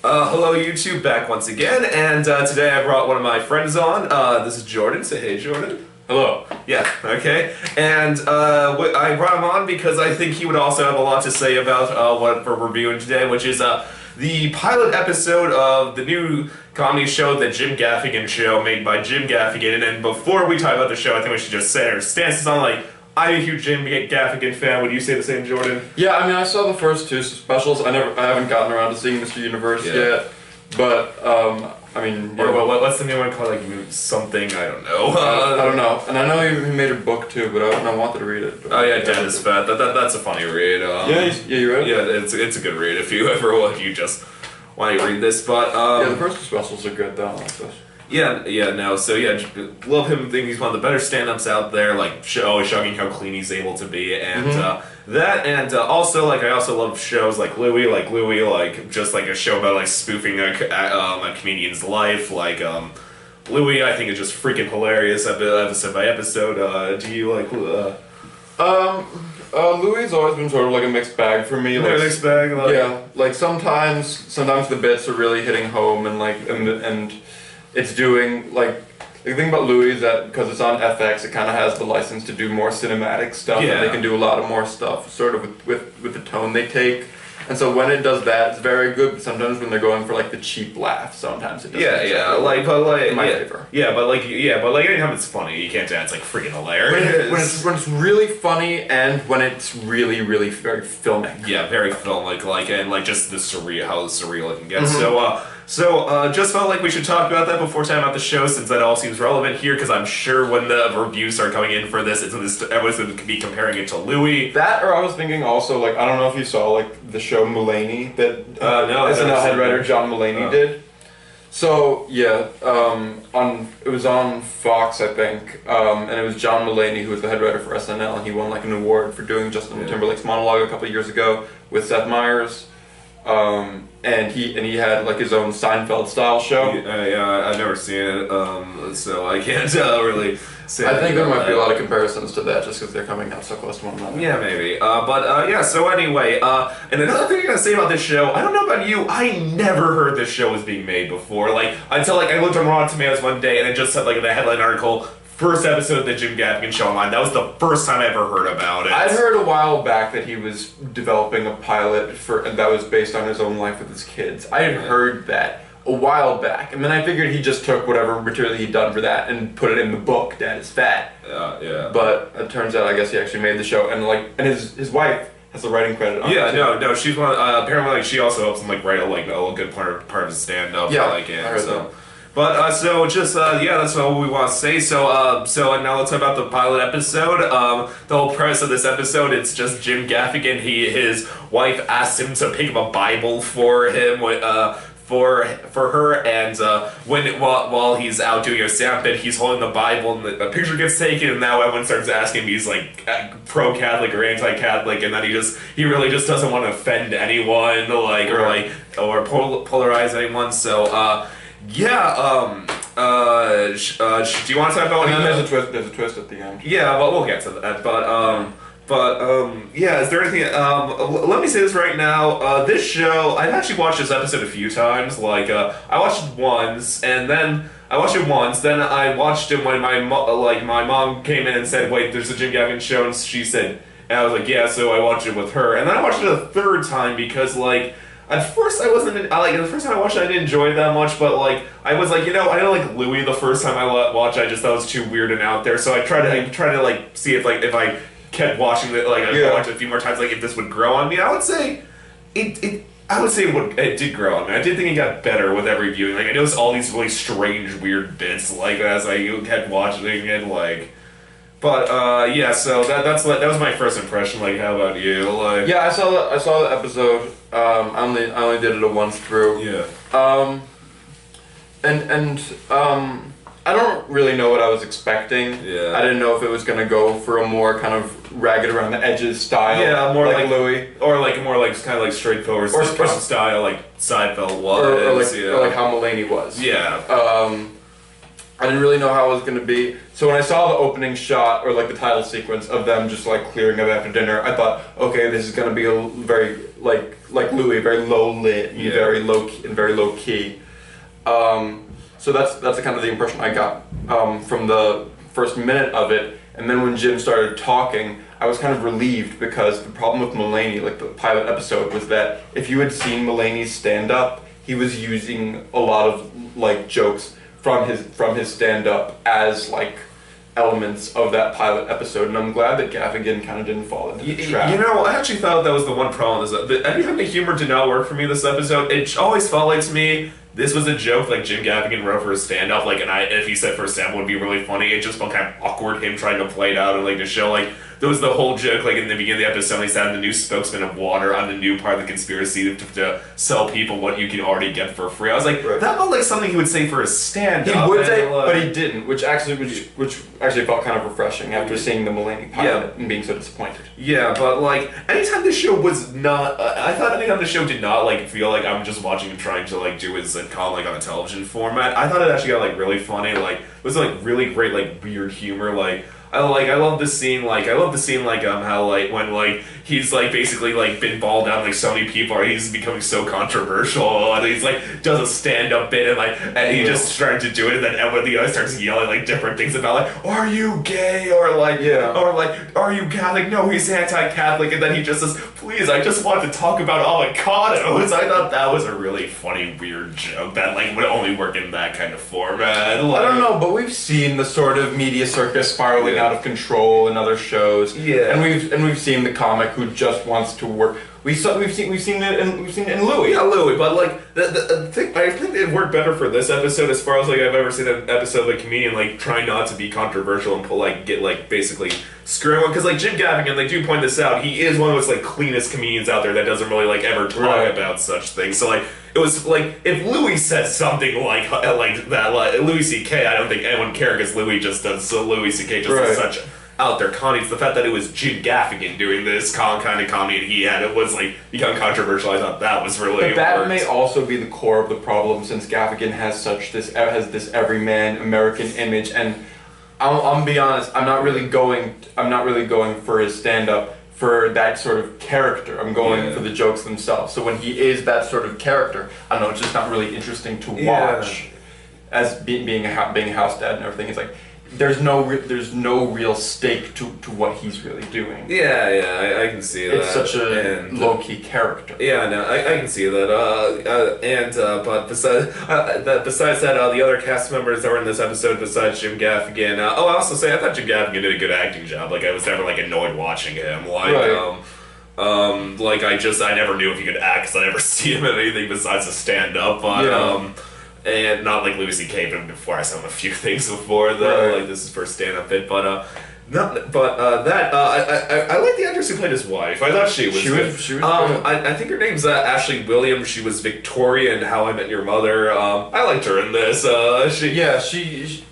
Hello YouTube, back once again, and today I brought one of my friends on. This is Jordan. Say hey, Jordan. Hello. Yeah, okay. And I brought him on because I think he would also have a lot to say about what we're reviewing today, which is the pilot episode of the new comedy show, The Jim Gaffigan Show, made by Jim Gaffigan. And before we talk about the show, I think we should just say our stances on, like, I'm a huge Jim Gaffigan fan. Would you say the same, Jordan? Yeah, I mean, I saw the first two specials. I haven't gotten around to seeing Mr. Universe yet, but I mean, yeah. What's the new one called? Like something? I don't know. I don't know. And I know he made a book too, but I wanted to read it. Oh yeah, Dead is Fat. That's a funny read. Yeah, you read it? Yeah, it's a good read if you ever just want to read this. But yeah, the first two specials are good though. Like this. So love him. Think he's one of the better stand-ups out there. Like, always shocking how clean he's able to be, and also I also love shows like Louie, just like a show about like spoofing a comedian's life. Like Louie, I think is just freaking hilarious episode by episode. Do you like? Louie's always been sort of like a mixed bag for me. Like, mixed bag. Like sometimes the bits are really hitting home, and and it's doing, like, the thing about Louie is that because it's on FX, it kind of has the license to do more cinematic stuff, and they can do a lot of more stuff, sort of with the tone they take. And so when it does that, it's very good, but sometimes when they're going for, like, the cheap laugh, sometimes it doesn't. In my favor. But anytime it's funny, you can't say it's, like, freaking hilarious. When it's really funny, and when it's really, really very filmic. Yeah, very film-like, and, just the how surreal it can get. So, just felt like we should talk about that before talking about the show, since that all seems relevant here, because I'm sure when the reviews start coming in for this, everyone's going to be comparing it to Louie. That, or I was thinking also, like, I don't know if you saw, like, the show Mulaney that SNL head writer John Mulaney did. So, yeah, it was on Fox, I think, and it was John Mulaney who was the head writer for SNL, and he won, like, an award for doing Justin Timberlake's monologue a couple of years ago with Seth Meyers. And he had like his own Seinfeld style show. I've never seen it, so I can't really say. I think there might be a lot of comparisons to that just because they're coming out so close to one another. Yeah, maybe. So anyway, and another thing I gotta say about this show, I don't know about you, I never heard this show was being made before. Like, until I looked on Rotten Tomatoes one day and it just said, like, in the headline article, first episode of the Jim Gaffigan Show online. That was the first time I ever heard about it. I'd heard a while back that he was developing a pilot that was based on his own life with his kids. I had heard that a while back, and then I figured he just took whatever material he'd done for that and put it in the book, Dad is Fat. But it turns out, I guess he actually made the show, and his wife has a writing credit on it. No, she's one. Apparently, she also helps him write a good part of his stand-up. I heard that. But, that's all we want to say. So now let's talk about the pilot episode. The whole premise of this episode, it's just Jim Gaffigan. His wife asked him to pick up a Bible for him, for her, and while he's out doing a stand-up bit, he's holding the Bible, and the picture gets taken, and now everyone starts asking him if he's, like, pro-Catholic or anti-Catholic, and then he really just doesn't want to offend anyone, or polarize anyone, so, do you want to talk about? And then there's a twist at the end. Yeah, but we'll get to that. Is there anything? Let me say this right now. This show, I've actually watched this episode a few times. Like, I watched it once, and then I watched it once. Then I watched it when my mom came in and said, "Wait, there's a Jim Gaffigan Show," and she said, and I was like, "Yeah." So I watched it with her, and then I watched it a third time because, like, at first I wasn't, the first time I watched it I didn't enjoy it that much, but, like, I was like, I didn't like Louie the first time I watched it, I just thought it was too weird and out there, so I tried to like, see if I kept watching it, like, I watched it a few more times, like, if this would grow on me. I would say it did grow on me. I did think it got better with every viewing. Like, I noticed all these really strange, weird bits, like, as I kept watching it, like... But so that was my first impression. Like, how about you? Like, yeah, I saw the episode. I only did it a once through. Yeah. I don't really know what I was expecting. Yeah. I didn't know if it was gonna go for a more kind of ragged around the edges style. Yeah, more like Louie, or like more like kind of like straightforward or style like Seinfeld was, or like how Mulaney was. Yeah. I didn't really know how it was going to be. So when I saw the opening shot, or like the title sequence of them just like clearing up after dinner, I thought, okay, this is going to be a very like Louis, very low lit and very low key. So that's the kind of the impression I got from the first minute of it. And then when Jim started talking, I was kind of relieved, because the problem with Mulaney, like the pilot episode, was that if you had seen Mulaney's stand-up, he was using a lot of like jokes from his stand-up as like elements of that pilot episode, and I'm glad that Gaffigan kind of didn't fall into the trap. You know, I actually thought that was the one problem, is that anytime the humor did not work for me this episode, it always felt like to me, this was a joke like Jim Gaffigan wrote for his stand-up, like, and if he said for a stand-up would be really funny, it just felt kind of awkward, him trying to play it out, and like to show, like, there was the whole joke, like in the beginning of the episode, he's having the new spokesman of water on the new part of the conspiracy to sell people what you can already get for free. I was like, that felt like something he would say for his stand-up. He would say, but he didn't, which actually felt kind of refreshing after seeing the Mulaney pilot and being so disappointed. Yeah, but like, anytime the show was not, I thought anytime the show did not like feel like I'm just watching him trying to like do his sitcom like on a television format, I thought it actually got like really funny, like, it was like really great like weird humor, like, I love the scene, how, like, when, like, he's, like, basically, like, been balled down, like, so many people, or he's becoming so controversial, and he's, like, does a stand-up bit, and, like, and he just started to do it, and then everyone, the other starts yelling, like, different things about, like, are you gay, or, like, are you Catholic? No, he's anti-Catholic, and then he just says, please, I just want to talk about avocados. I thought that was a really funny, weird joke that, like, would only work in that kind of format. Like, I don't know, but we've seen the sort of media circus spiraling out of control in other shows. Yeah. And we've seen the comic who just wants to work. We've seen it in Louis. Yeah, Louis. But like the thing, I think it worked better for this episode as far as like I've ever seen an episode of a comedian like try not to be controversial and get like basically screwing one, because like Jim Gaffigan, they do point this out. He is one of those like cleanest comedians out there that doesn't really like ever talk about such things. So like it was like if Louis said something like that, like Louis C.K. I don't think anyone cared, because Louis just does. So Louis C.K. just does such out there comedy. It's the fact that it was Jim Gaffigan doing this kind of comedy, and he had it was like become controversial. I thought that was really. But that may also be the core of the problem, since Gaffigan has this everyman American image, and I'll be honest, I'm not really going for his stand-up for that sort of character. I'm going for the jokes themselves. So when he is that sort of character, I don't know, it's just not really interesting to watch as being a house dad and everything. It's like there's no real stake to what he's really doing. I can see that. It's such a low-key character. Yeah, no, I can see that. But besides that, the other cast members that were in this episode, besides Jim Gaffigan, I also say I thought Jim Gaffigan did a good acting job. Like I was never like annoyed watching him. Like I never knew if he could act, because I never see him in anything besides a stand-up. But and not like Louis C.K. but before I saw him a few things before though. Like this is first stand-up bit, but I like the actress who played his wife. I thought she was good. She was good. I think her name's Ashley Williams. She was Victoria in How I Met Your Mother. I liked her in this. She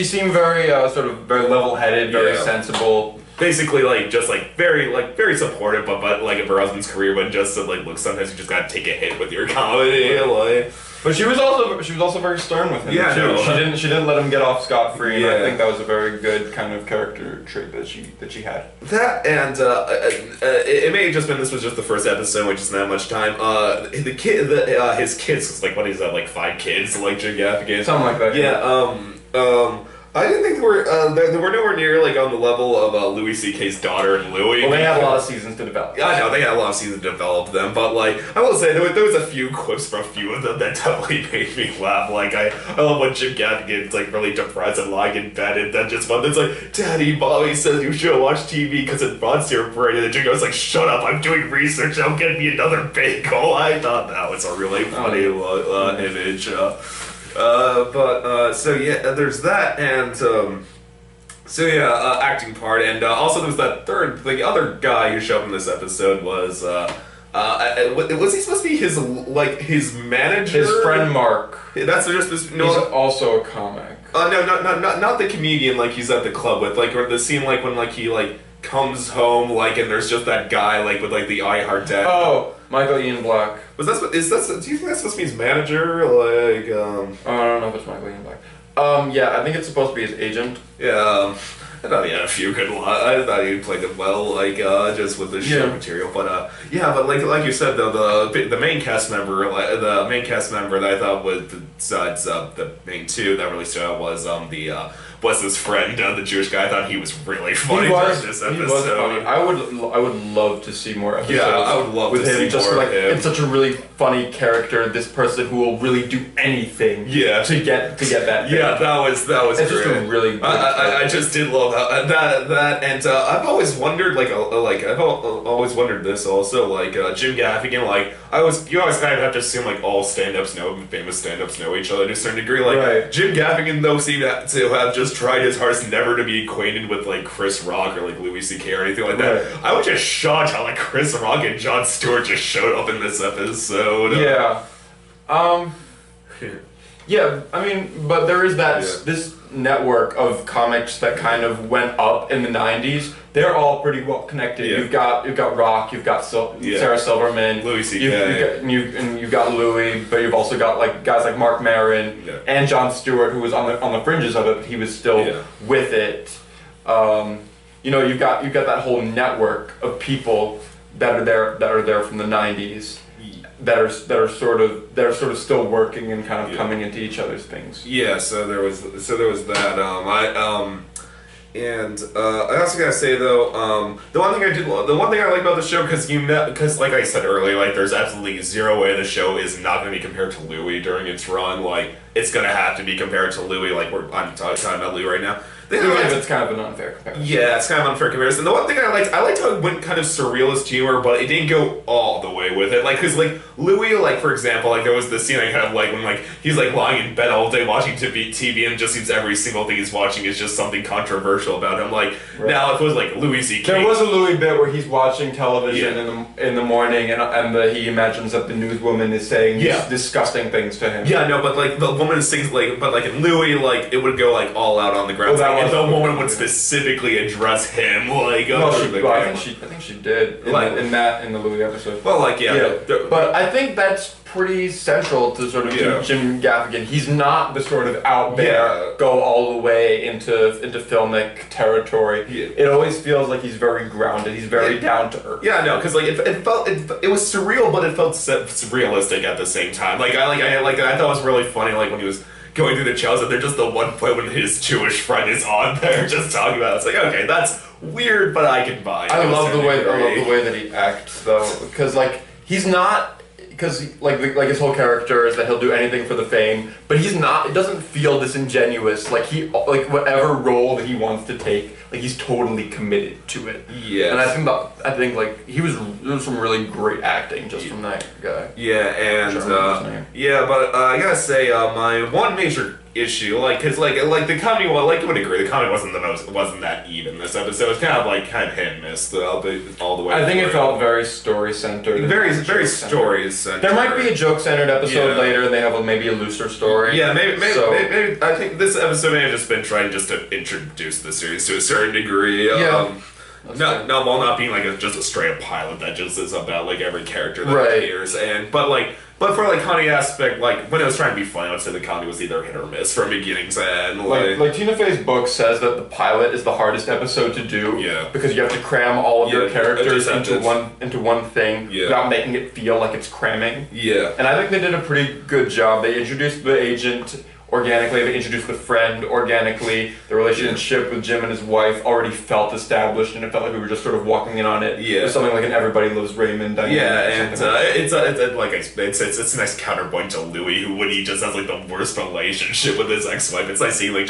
seemed very sort of very level-headed, very sensible. Basically, very supportive, but like of her husband's career, but just like, look, sometimes you just gotta take a hit with your comedy, like. But she was also very stern with him. Yeah, too. She didn't let him get off scot-free. And I think that was a very good kind of character trait that she had. That and it may have just been this was just the first episode, which isn't that much time. His kids, like what is that, like 5 kids, like Jim Gaffigan, something like that. Yeah. I didn't think they were nowhere near like on the level of Louis C.K.'s daughter and Louis. Well, they had a lot of seasons to develop. Yeah, I know they had a lot of seasons to develop them, but like I will say there was a few clips from a few of them that definitely made me laugh. Like I love when Jim Gaffigan's like really depressed and lying in bed, and then just one that's like, "Daddy, Mommy says you should watch TV because it runs your brain," and then Jim goes like, "Shut up! I'm doing research. I'll get me another bagel." I thought that was a really funny image. There's that, and acting part, and also there was that the other guy who showed up in this episode was he supposed to be his manager? His friend Mark. That's just this. No, he's also a comic. Not the comedian like he's at the club with, like, or the scene like when like he like comes home like and there's just that guy like with like the I Heart Dad. Oh, Michael Ian Black. Do you think that's supposed to be his manager? Like, I don't know if it's Michael Ian Black. Yeah, I think it's supposed to be his agent. Yeah. I thought he had a few good lines. I thought he played it well, like just with the show material. But but like you said though, the main cast member, that I thought was besides the main two that really stood out was his friend, the Jewish guy. I thought he was really funny during this episode. He was funny. I would love to see more episodes. Yeah, I would love to see more of him. It's such a really funny character. This person who will really do anything. To get that. Yeah, that was it's great. Just a really. Good I just did love that, and I've always wondered I've always wondered this also Jim Gaffigan you always kind of have to assume all famous stand-ups know each other to a certain degree. Jim Gaffigan though seemed to have just tried his hardest never to be acquainted with Chris Rock or Louis C.K. or anything like that. I was just shocked how Chris Rock and Jon Stewart just showed up in this episode. Yeah, I mean, but there is this network of comics that kind of went up in the '90s. They're all pretty well connected. Yeah. You've got Rock, you've got Sarah Silverman, Louis C.K. You've got Louis, but you've also got guys like Mark Maron and Jon Stewart, who was on the fringes of it, but he was still with it. You've got that whole network of people that are there from the '90s. That are sort of still working and kind of coming into each other's things. Yeah, so there was that. I also gotta say though, the one thing I like about the show because like I said earlier, there's absolutely zero way the show is not going to be compared to Louis during its run. It's going to have to be compared to Louis. I'm talking about Louis right now. It's kind of an unfair comparison. Yeah, it's kind of an unfair comparison. The one thing I liked how it went kind of surrealist humor, but it didn't go all the way with it. Because Louis, for example, there was this scene I kind of when he's lying in bed all day watching TV and it just seems every single thing he's watching is just something controversial about him. Now if it was Louis C.K. There was a Louis bit where he's watching television in the morning and he imagines that the newswoman is saying these disgusting things to him. Yeah, no, but the woman sings but in Louis it would go all out on the ground. And the woman would specifically address him, I think she did in the Louis episode. Well, but I think that's pretty central to sort of Jim Gaffigan. He's not the sort of out there, go all the way into filmic territory. It always feels like he's very grounded. He's very down to earth. Yeah, no, because it was surreal, but it felt realistic at the same time. I thought it was really funny, when he was going through the shows, and there's just the one point when his Jewish friend is on there just talking about it. It's okay, that's weird, but I can buy it. I love the way that he acts, though, because he's not. Because his whole character is that he'll do anything for the fame, but he's not. It doesn't feel disingenuous. Whatever role that he wants to take, he's totally committed to it. Yeah. And I think there was some really great acting just from that guy. Yeah, and but I gotta say my one major issue, because the comedy, I would agree, the comedy wasn't that even this episode. It was kind of hit and miss all the way. I think it felt very story centered. Very story centered. There might be a joke centered episode later, and they have maybe a looser story. Yeah, maybe. I think this episode may have just been trying just to introduce the series to a certain degree. Not being just a straight up pilot that just is about every character that appears, but for comedy aspect, when it was trying to be funny, I would say the comedy was either hit or miss from beginning to end. Tina Fey's book says that the pilot is the hardest episode to do. Yeah. Because you have to cram all of your characters into one thing without making it feel like it's cramming. Yeah. And I think they did a pretty good job. They introduced the agent organically, they introduced the friend organically. The relationship with Jim and his wife already felt established, and it felt like we were just sort of walking in on it. Yeah. With something like an Everybody Loves Raymond dynamic. Yeah, and it's a nice counterpoint to Louis, when he just has the worst relationship with his ex-wife. It's nice seeing a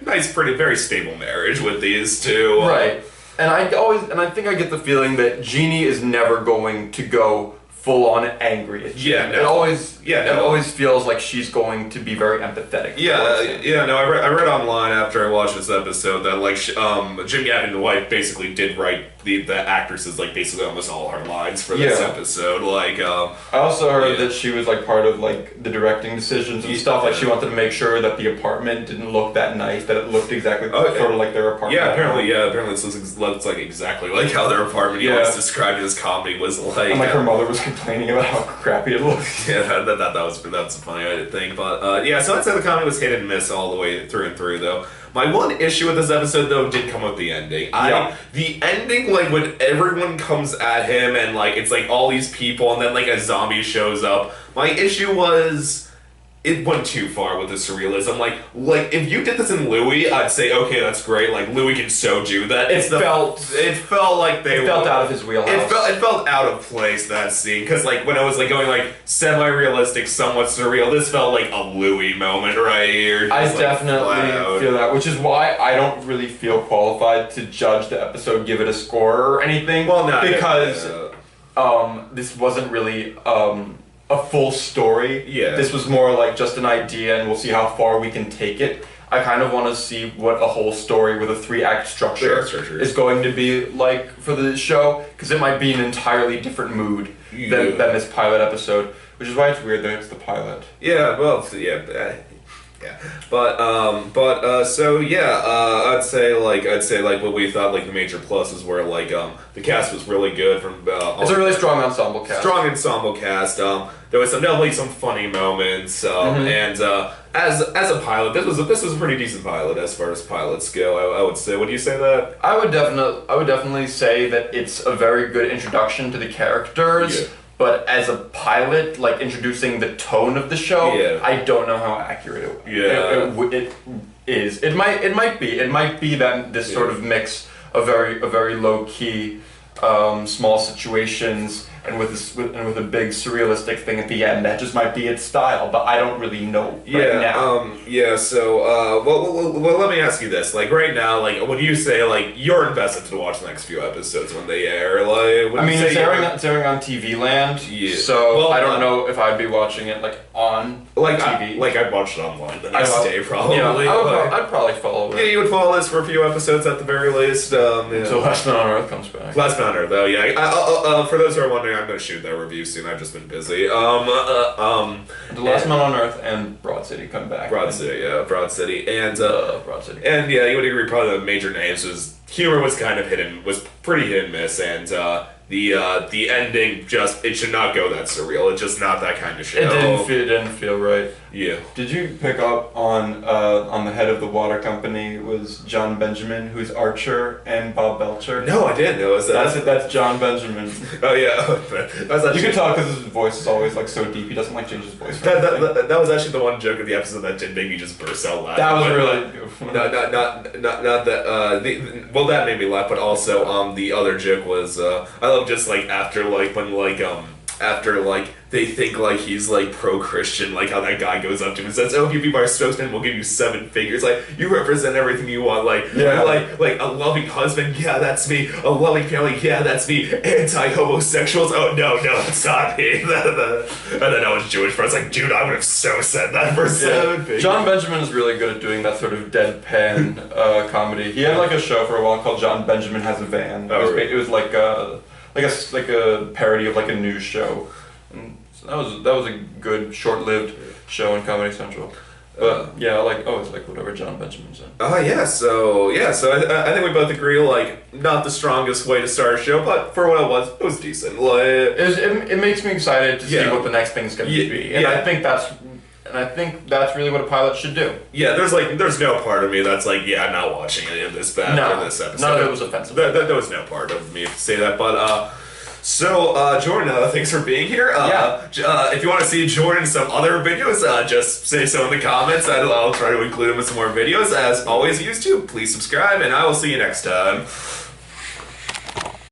nice, pretty, very stable marriage with these two. Right. And I think I get the feeling that Jeannie is never going to go full on angry at Jim. It always feels like she's going to be very empathetic. I read online after I watched this episode that Jim Gaffigan, the wife, basically did write the actresses basically almost all her lines for this episode. I also heard that she was part of the directing decisions and stuff. She wanted to make sure that the apartment didn't look that nice, that it looked exactly sort of like their apartment. Apparently it looks exactly like how their apartment he always described in his comedy was like. And her mother was complaining about how crappy it looked. That's funny, I didn't think, but so I'd say the comedy was hit and miss all the way through and through though. My one issue with this episode, though, did come with the ending. The ending, like, when everyone comes at him and, like, it's, like, all these people and then, like, a zombie shows up. My issue was... It went too far with the surrealism. Like, if you did this in Louis, I'd say, okay, that's great. Like, Louis can so do that. It felt like they... It felt out of his wheelhouse. It felt out of place, that scene. Because, like, when I was, like, going, like, semi-realistic, somewhat surreal, this felt like a Louis moment right here. I definitely feel that, which is why I don't really feel qualified to judge the episode, give it a score or anything. Well, no. Because this wasn't really... a full story. Yeah. This was more like just an idea and we'll see how far we can take it. I kind of want to see what a whole story with a 3-act structure is going to be like for the show, because it might be an entirely different mood than this pilot episode, which is why it's weird that it's the pilot. Yeah, well, yeah. I'd say what we thought like the major pluses were like the cast was really good from it's a really strong ensemble cast. There was definitely some funny moments and as a pilot this was a pretty decent pilot as far as pilots go. I would say. Would you say that? I would definitely say that it's a very good introduction to the characters. Yeah. But as a pilot, like introducing the tone of the show, I don't know how accurate it is. It might be that this sort of mix of very low key, small situations and with a big surrealistic thing at the end. That just might be its style, but I don't really know right now. Well, let me ask you this. Like right now, like when you say like you're invested to watch the next few episodes when they air, like it's airing on TV Land. Yeah. So I don't know if I'd be watching it like on TV. I'd watch it online the next day probably. Yeah, I'd probably follow it. Yeah, you would follow this for a few episodes at the very least. Until Last Man on Earth comes back. Last Man on Earth, though, yeah. For those who are wondering, I'm going to shoot that review soon. I've just been busy. The Last Man on Earth and Broad City come back. Broad City, and Broad City. And yeah, you would agree. Probably the major names humor was kind of pretty hit and miss, and the ending it should not go that surreal. It's just not that kind of show. It didn't feel right. Yeah. Did you pick up on the head of the water company was John Benjamin, who's Archer and Bob Belcher? No, I didn't know. That's John Benjamin. Oh yeah. You can tell because his voice is always like so deep. He doesn't like change his voice. That was actually the one joke of the episode that did make me just burst out laughing. That was really not that. Well, that made me laugh, but also the other joke was I love just like after they think like he's like pro-Christian, like how that guy goes up to him and says, "Oh, if you be my spokesman, we'll give you 7 figures." Like you represent everything you want. Like like a loving husband, yeah, that's me. A loving family, yeah, that's me. Anti-homosexuals, oh no, that's not me. And then I was Jewish, but I was like, dude, I would have so said that for 7 figures. John Benjamin is really good at doing that sort of deadpan comedy. He had like a show for a while called John Benjamin Has a Van. It was like a parody of like a news show. And so that was a good short-lived show on Comedy Central. But I always like whatever John Benjamin's in. So I think we both agree like not the strongest way to start a show, but for what it was decent. Like it makes me excited to see what the next thing's gonna be, and I think that's really what a pilot should do. Yeah, there's no part of me that's like, I'm not watching any of this after this episode. None of it was offensive. There was no part of me to say that, but Jordan, thanks for being here. If you want to see Jordan in some other videos, just say so in the comments. I'll try to include him in some more videos. As always, please subscribe, and I will see you next time.